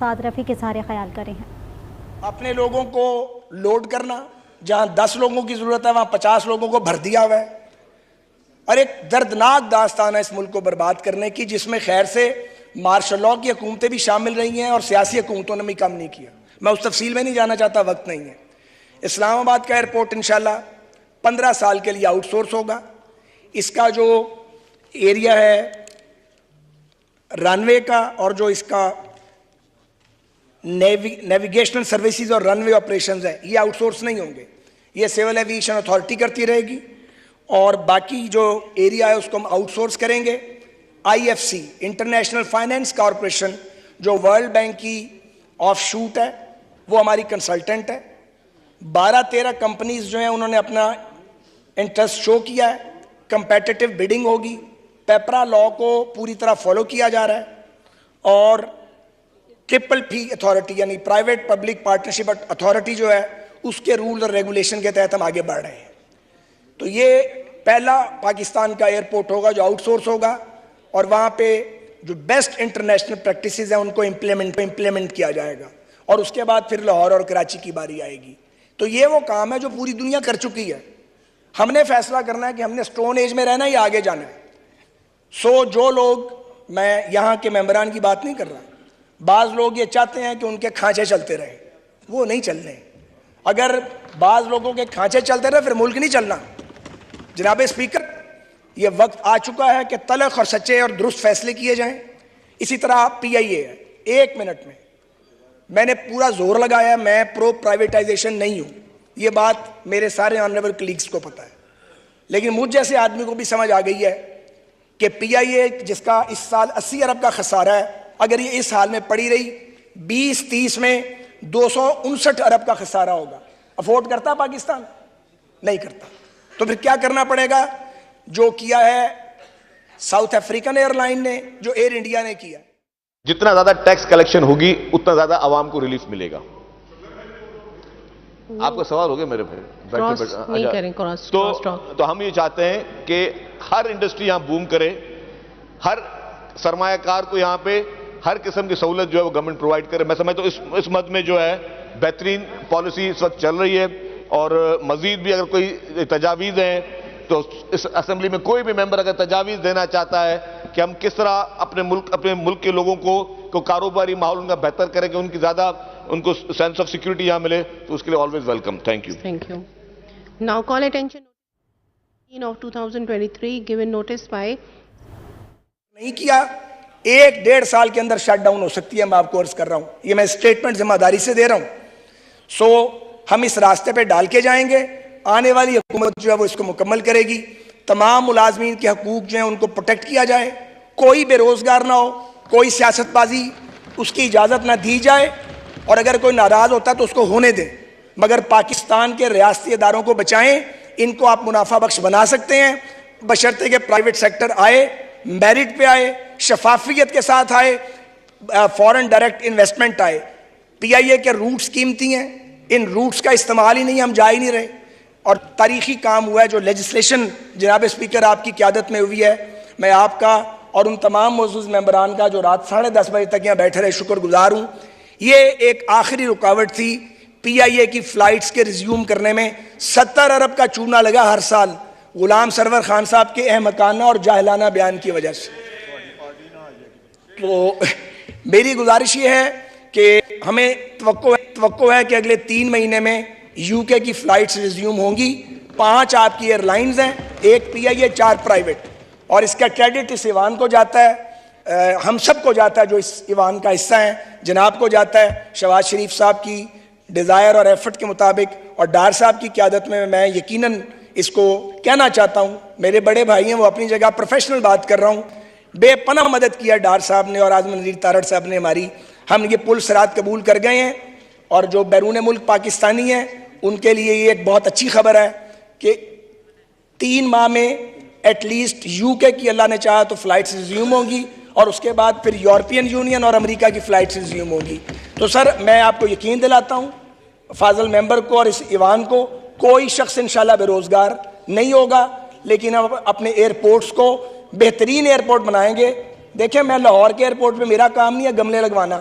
سعد رفیع کے سارے خیال کرے ہیں۔ اپنے لوگوں کو لوڈ کرنا، جہاں 10 لوگوں کی ضرورت ہے وہاں 50 لوگوں کو بھر دیا ہوا ہے، اور ایک دردناک داستان ہے اس ملک کو برباد کرنے کی، جس میں خیر سے مارشل لاء کی حکومتیں بھی شامل رہی ہیں اور سیاسی حکومتوں نے بھی کم نہیں کیا۔ میں اس تفصیل میں نہیں جانا چاہتا، وقت نہیں ہے۔ اسلام آباد کا ایئرپورٹ انشاءاللہ 15 سال کے لیے آؤٹ سورس ہوگا۔ اس کا جو ایریا ہے رن وے کا اور جو اس کا نیویگیشنل سروسز اور رن وے آپریشنز ہیں، یہ آؤٹ سورس نہیں ہوں گے، یہ سول ایویشن اتھارٹی کرتی رہے گی، اور باقی جو ایریا ہے اس کو ہم آؤٹ سورس کریں گے۔ I F C International Finance Corporation جو ورلڈ بینک کی آف شوٹ ہے، وہ ہماری کنسلٹنٹ ہے۔ 12-13 کمپنیز جو ہیں انہوں نے اپنا انٹرسٹ شو کیا ہے، کمپیٹیٹو بیڈنگ ہوگی، پیپرا لاء کو پوری طرح فالو کیا جا رہا ہے، اور ٹرپل پی اتھارٹی یعنی پرائیویٹ پبلک پارٹنرشپ اتھارٹی جو ہے اس کے رول اور ریگولیشن کے تحت ہم آگے بڑھ رہے ہیں۔ تو یہ پہلا پاکستان کا ایئرپورٹ ہوگا جو آؤٹ سورس ہوگا، اور وہاں پہ جو بیسٹ انٹرنیشنل پریکٹسز ہیں ان کو امپلیمنٹ کیا جائے گا، اور اس کے بعد پھر لاہور اور کراچی کی باری آئے گی۔ تو یہ وہ کام ہے جو پوری دنیا کر چکی ہے، ہم نے فیصلہ کرنا ہے کہ ہم نے سٹون ایج میں رہنا ہے یا آگے جانا ہے۔ جو لوگ، میں یہاں کے ممبران کی بات نہیں کر رہا، بعض لوگ یہ چاہتے ہیں کہ ان کے کھانچے چلتے رہیں، وہ نہیں چلنے۔ اگر بعض لوگوں کے کھانچے چلتے رہے پھر ملک نہیں چلنا۔ جناب اسپیکر، یہ وقت آ چکا ہے کہ تلخ اور سچے اور درست فیصلے کیے جائیں۔ اسی طرح پی آئی اے ہے، 1 منٹ میں نے پورا زور لگایا، میں پرو پرائیویٹائزیشن نہیں ہوں، یہ بات میرے سارے آنریبل کلیگز کو پتہ ہے، لیکن مجھ جیسے آدمی کو بھی سمجھ آ گئی ہے کہ پی آئی اے جس کا اس سال 80 ارب کا خسارہ ہے، اگر یہ اس حال میں پڑی رہی 20-30 میں 259 ارب کا خسارہ ہوگا۔ افورڈ کرتا پاکستان؟ نہیں کرتا۔ تو پھر کیا کرنا پڑے گا؟ جو کیا ہے ساؤتھ افریقن ایئر لائن نے، جو ایئر انڈیا نے کیا۔ جتنا زیادہ ٹیکس کلیکشن ہوگی اتنا زیادہ عوام کو ریلیف ملے گا۔ آپ کا سوال ہو گیا میرے تو ہم یہ چاہتے ہیں کہ ہر انڈسٹری یہاں بوم کرے، ہر سرمایہ کار کو یہاں پہ ہر قسم کی سہولت جو ہے وہ گورنمنٹ پرووائڈ کرے۔ میں سمجھتا ہوں اس مد میں جو ہے بہترین پالیسی اس وقت چل رہی ہے، اور مزید بھی اگر کوئی تجاویز ہیں تو اس اسمبلی میں کوئی بھی ممبر اگر تجاویز دینا چاہتا ہے کہ ہم کس طرح اپنے ملک کے لوگوں کو کاروباری ماحول ان کا بہتر کریں کہ ان کی زیادہ ان کو سینس آف سیکورٹی یہاں ملے، تو اس کے لیے always welcome. Thank you. Thank you. Now call attention of 2023 given notice by نہیں کیا، 1-1.5 سال کے اندر شٹ ڈاؤن ہو سکتی ہے، میں آپ کو عرض کر رہا ہوں، یہ میں اسٹیٹمنٹ ذمہ داری سے دے رہا ہوں۔ ہم اس راستے پہ ڈال کے جائیں گے، آنے والی حکومت جو ہے وہ اس کو مکمل کرے گی۔ تمام ملازمین کے حقوق جو ہیں ان کو پروٹیکٹ کیا جائے، کوئی بے روزگار نہ ہو، کوئی سیاست بازی اس کی اجازت نہ دی جائے، اور اگر کوئی ناراض ہوتا ہے تو اس کو ہونے دیں، مگر پاکستان کے ریاستی اداروں کو بچائیں۔ ان کو آپ منافع بخش بنا سکتے ہیں بشرطے کہ پرائیویٹ سیکٹر آئے، میرٹ پہ آئے، شفافیت کے ساتھ آئے، فورن ڈائریکٹ انویسٹمنٹ آئے۔ پی آئی اے کے روٹس قیمتی ہیں، ان روٹس کا استعمال ہی نہیں، ہم جا ہی نہیں رہے، اور تاریخی کام ہوا ہے جو لیجسلیشن جناب اسپیکر آپ کی قیادت میں ہوئی ہے۔ میں آپ کا اور ان تمام معزز ممبران کا جو رات 10:30 بجے تک یہاں بیٹھے رہے شکر گزار ہوں۔ یہ ایک آخری رکاوٹ تھی پی آئی اے کی فلائٹس کے ریزیوم کرنے میں۔ 70 ارب کا چونا لگا ہر سال غلام سرور خان صاحب کے احمقانہ اور جاہلانہ بیان کی وجہ سے۔ تو میری گزارش یہ ہے کہ ہمیں توقع ہے کہ اگلے 3 مہینے میں یو کے کی فلائٹس ریزیوم ہوں گی۔ 5 آپ کی ایئر لائنز ہیں، 1 پی آئی اے، 4 پرائیویٹ، اور اس کا کریڈٹ اس ایوان کو جاتا ہے، ہم سب کو جاتا ہے جو اس ایوان کا حصہ ہیں، جناب کو جاتا ہے، شہباز شریف صاحب کی ڈیزائر اور ایفرٹ کے مطابق، اور ڈار صاحب کی قیادت میں یقیناً اس کو کہنا چاہتا ہوں، میرے بڑے بھائی ہیں، وہ اپنی جگہ پروفیشنل بات کر رہا ہوں، بے پناہ مدد کیا ڈار صاحب نے اور اعظم نذیر تارڑ صاحب نے ہماری۔ ہم یہ پل صراط قبول کر گئے ہیں، اور جو بیرون ملک پاکستانی ہیں ان کے لیے یہ ایک بہت اچھی خبر ہے کہ 3 ماہ میں ایٹ لیسٹ یو کے کی اللہ نے چاہا تو فلائٹس ریزیوم ہوں گی، اور اس کے بعد پھر یورپین یونین اور امریکہ کی فلائٹس ریزیوم ہوگی۔ تو سر میں آپ کو یقین دلاتا ہوں، فاضل ممبر کو اور اس ایوان کو، کوئی شخص انشاءاللہ بے روزگار نہیں ہوگا، لیکن ہم اپنے ایئرپورٹس کو بہترین ایئرپورٹ بنائیں گے۔ دیکھیں، میں لاہور کے ایئرپورٹ پہ میرا کام نہیں ہے گملے لگوانا،